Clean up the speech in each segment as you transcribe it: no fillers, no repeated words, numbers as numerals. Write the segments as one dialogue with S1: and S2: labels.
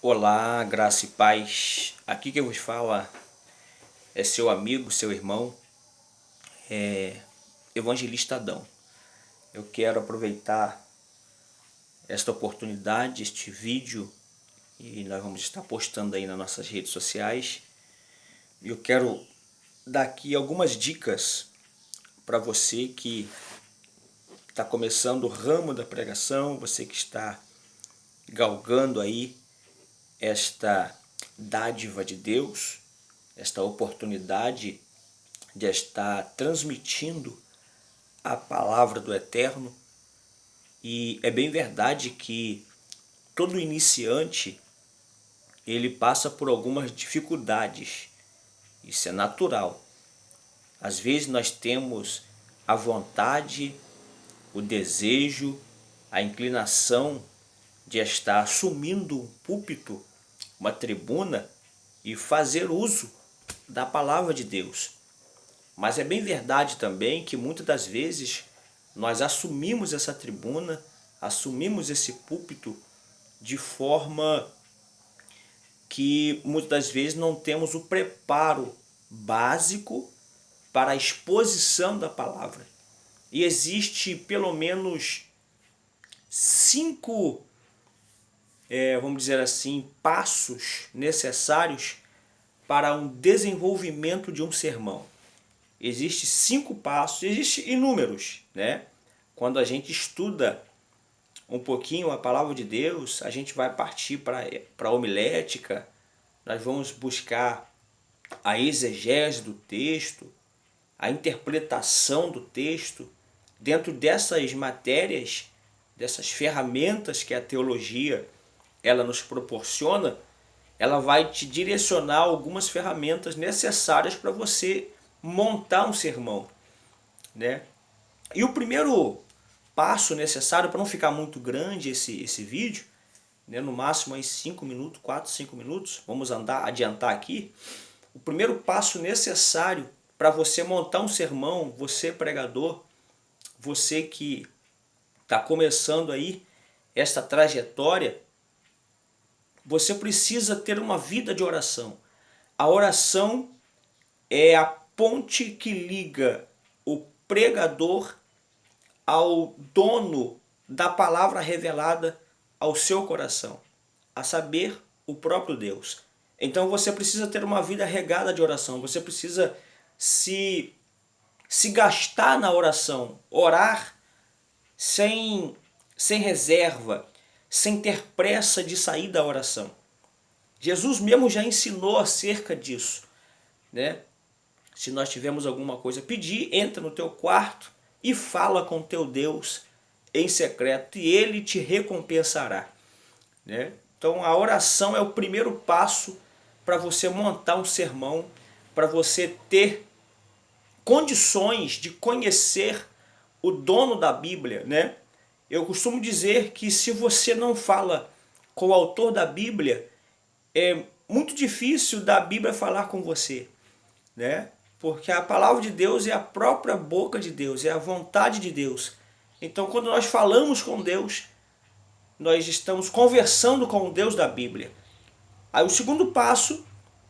S1: Olá, graça e paz. Aqui quem vos fala é seu amigo, seu irmão, Evangelista Adão. Eu quero aproveitar esta oportunidade, este vídeo, e nós vamos estar postando aí nas nossas redes sociais. E eu quero dar aqui algumas dicas para você que está começando o ramo da pregação, você que está galgando aí esta dádiva de Deus, esta oportunidade de estar transmitindo a palavra do Eterno. E é bem verdade que todo iniciante ele passa por algumas dificuldades. Isso é natural. Às vezes nós temos a vontade, o desejo, a inclinação de estar assumindo um púlpito, uma tribuna e fazer uso da palavra de Deus. Mas é bem verdade também que muitas das vezes nós assumimos essa tribuna, assumimos esse púlpito de forma que muitas das vezes não temos o preparo básico para a exposição da palavra. E existe pelo menos 5, vamos dizer assim, passos necessários para um desenvolvimento de um sermão. Existem 5 passos, existem inúmeros, né? Quando a gente estuda um pouquinho a palavra de Deus, a gente vai partir para a homilética, nós vamos buscar a exegese do texto, a interpretação do texto. Dentro dessas matérias, dessas ferramentas que a teologia ela nos proporciona, ela vai te direcionar algumas ferramentas necessárias para você montar um sermão, né? E o primeiro passo necessário, para não ficar muito grande esse vídeo, né, no máximo aí 5 minutos, 4, 5 minutos, vamos adiantar aqui. O primeiro passo necessário para você montar um sermão, você pregador, você que está começando aí esta trajetória, você precisa ter uma vida de oração. A oração é a ponte que liga o pregador ao dono da palavra revelada ao seu coração, a saber, o próprio Deus. Então você precisa ter uma vida regada de oração, você precisa se gastar na oração, orar sem reserva, sem ter pressa de sair da oração. Jesus mesmo já ensinou acerca disso, né? Se nós tivermos alguma coisa a pedir, entra no teu quarto e fala com teu Deus em secreto e ele te recompensará, né? Então a oração é o primeiro passo para você montar um sermão, para você ter condições de conhecer o dono da Bíblia, né? Eu costumo dizer que se você não fala com o autor da Bíblia, é muito difícil da Bíblia falar com você, né? Porque a palavra de Deus é a própria boca de Deus, é a vontade de Deus. Então quando nós falamos com Deus, nós estamos conversando com o Deus da Bíblia. Aí o segundo passo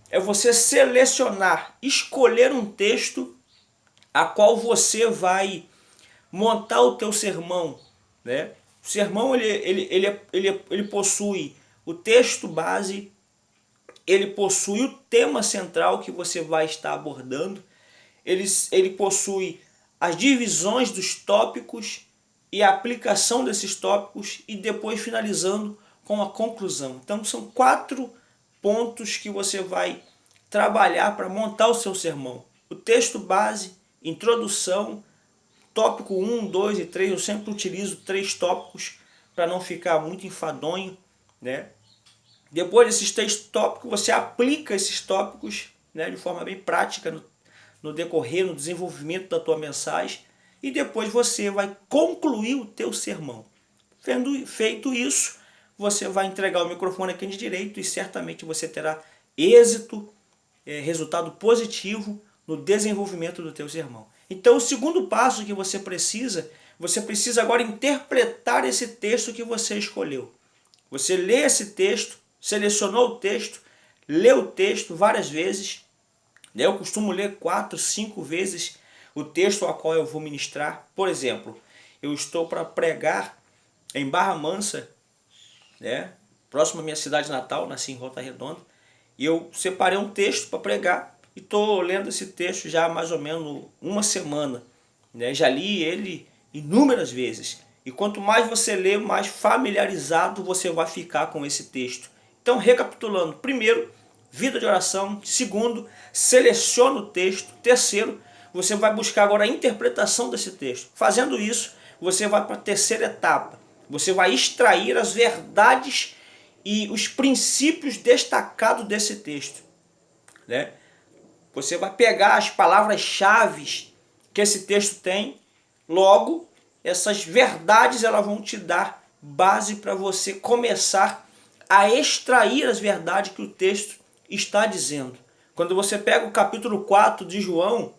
S1: é você selecionar, escolher um texto a qual você vai montar o teu sermão, né? O sermão ele possui o texto base, ele possui o tema central que você vai estar abordando, ele possui as divisões dos tópicos e a aplicação desses tópicos e depois finalizando com a conclusão. Então são 4 pontos que você vai trabalhar para montar o seu sermão. O texto base, introdução, tópico 1, 2 e 3, eu sempre utilizo 3 tópicos para não ficar muito enfadonho, né? Depois desses 3 tópicos, você aplica esses tópicos, né, de forma bem prática no decorrer, no desenvolvimento da tua mensagem, e depois você vai concluir o teu sermão. Feito isso, você vai entregar o microfone a quem de direito e certamente você terá êxito, resultado positivo no desenvolvimento do teu sermão. Então o segundo passo que você precisa agora interpretar esse texto que você escolheu. Você lê esse texto, selecionou o texto, leu o texto várias vezes. Eu costumo ler 4, 5 vezes o texto ao qual eu vou ministrar. Por exemplo, eu estou para pregar em Barra Mansa, né, próximo à minha cidade natal, nasci em Volta Redonda, e eu separei um texto para pregar e estou lendo esse texto já há mais ou menos uma semana, né? Já li ele inúmeras vezes. E quanto mais você lê, mais familiarizado você vai ficar com esse texto. Então, recapitulando, primeiro, vida de oração. Segundo, seleciona o texto. Terceiro, você vai buscar agora a interpretação desse texto. Fazendo isso, você vai para a terceira etapa. Você vai extrair as verdades e os princípios destacados desse texto, né? Você vai pegar as palavras-chave que esse texto tem, logo, essas verdades elas vão te dar base para você começar a extrair as verdades que o texto está dizendo. Quando você pega o capítulo 4 de João,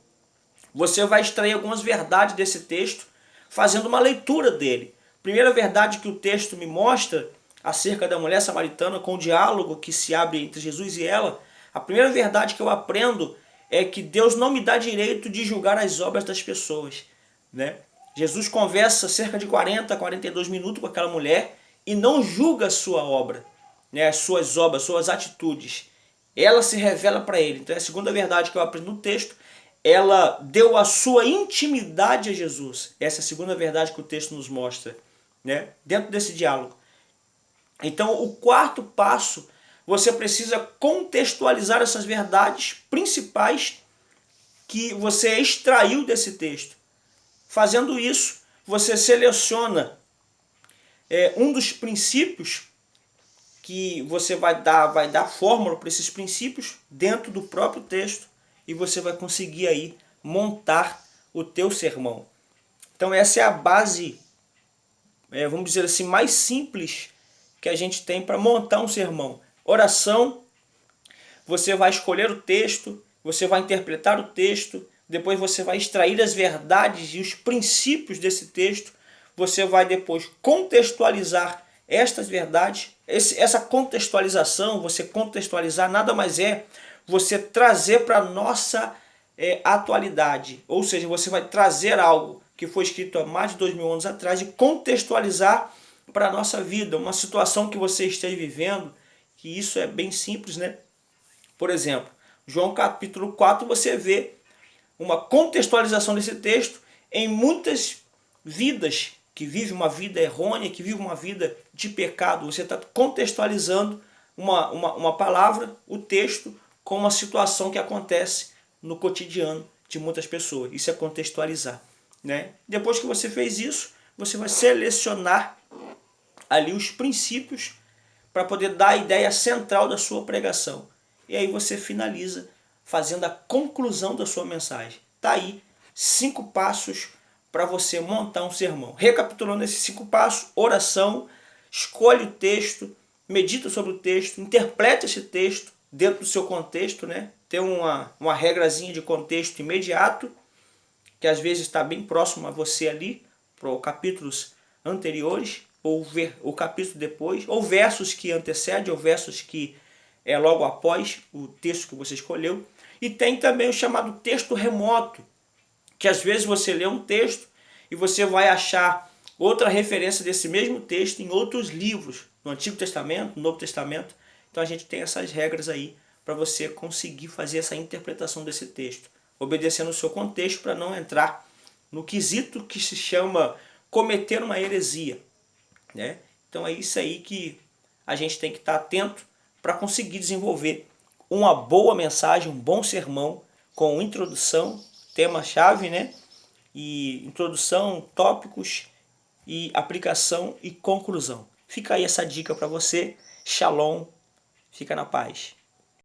S1: você vai extrair algumas verdades desse texto, fazendo uma leitura dele. Primeira verdade que o texto me mostra acerca da mulher samaritana, com o diálogo que se abre entre Jesus e ela, a primeira verdade que eu aprendo é que Deus não me dá direito de julgar as obras das pessoas, né? Jesus conversa cerca de 40, 42 minutos com aquela mulher e não julga a sua obra, né? As suas obras, suas atitudes. Ela se revela para ele. Então é a segunda verdade que eu aprendo no texto. Ela deu a sua intimidade a Jesus. Essa é a segunda verdade que o texto nos mostra, né? Dentro desse diálogo. Então, o quarto passo, você precisa contextualizar essas verdades principais que você extraiu desse texto. Fazendo isso, você seleciona um dos princípios que você vai dar fórmula para esses princípios dentro do próprio texto e você vai conseguir aí montar o teu sermão. Então essa é a base, vamos dizer assim, mais simples que a gente tem para montar um sermão. Oração, você vai escolher o texto, você vai interpretar o texto, depois você vai extrair as verdades e os princípios desse texto, você vai depois contextualizar estas verdades. Essa contextualização, você contextualizar nada mais é você trazer para a nossa atualidade. Ou seja, você vai trazer algo que foi escrito há mais de 2000 anos atrás e contextualizar para a nossa vida, uma situação que você esteja vivendo, que isso é bem simples, né? Por exemplo, João capítulo 4, você vê uma contextualização desse texto em muitas vidas que vivem uma vida errônea, que vivem uma vida de pecado. Você está contextualizando uma palavra, o texto, com uma situação que acontece no cotidiano de muitas pessoas. Isso é contextualizar, né? Depois que você fez isso, você vai selecionar ali os princípios para poder dar a ideia central da sua pregação. E aí você finaliza fazendo a conclusão da sua mensagem. Tá aí 5 passos para você montar um sermão. Recapitulando esses 5 passos: oração, escolhe o texto, medita sobre o texto, interpreta esse texto dentro do seu contexto, né? Tem uma regrazinha de contexto imediato, que às vezes está bem próximo a você ali, para os capítulos anteriores, ou o capítulo depois, ou versos que antecedem, ou versos que é logo após o texto que você escolheu. E tem também o chamado texto remoto, que às vezes você lê um texto e você vai achar outra referência desse mesmo texto em outros livros, no Antigo Testamento, no Novo Testamento. Então a gente tem essas regras aí para você conseguir fazer essa interpretação desse texto, obedecendo o seu contexto para não entrar no quesito que se chama cometer uma heresia, né? Então é isso aí que a gente tem que estar atento para conseguir desenvolver uma boa mensagem, um bom sermão com introdução, tema-chave, né? E introdução, tópicos e aplicação e conclusão. Fica aí essa dica para você. Shalom, fica na paz.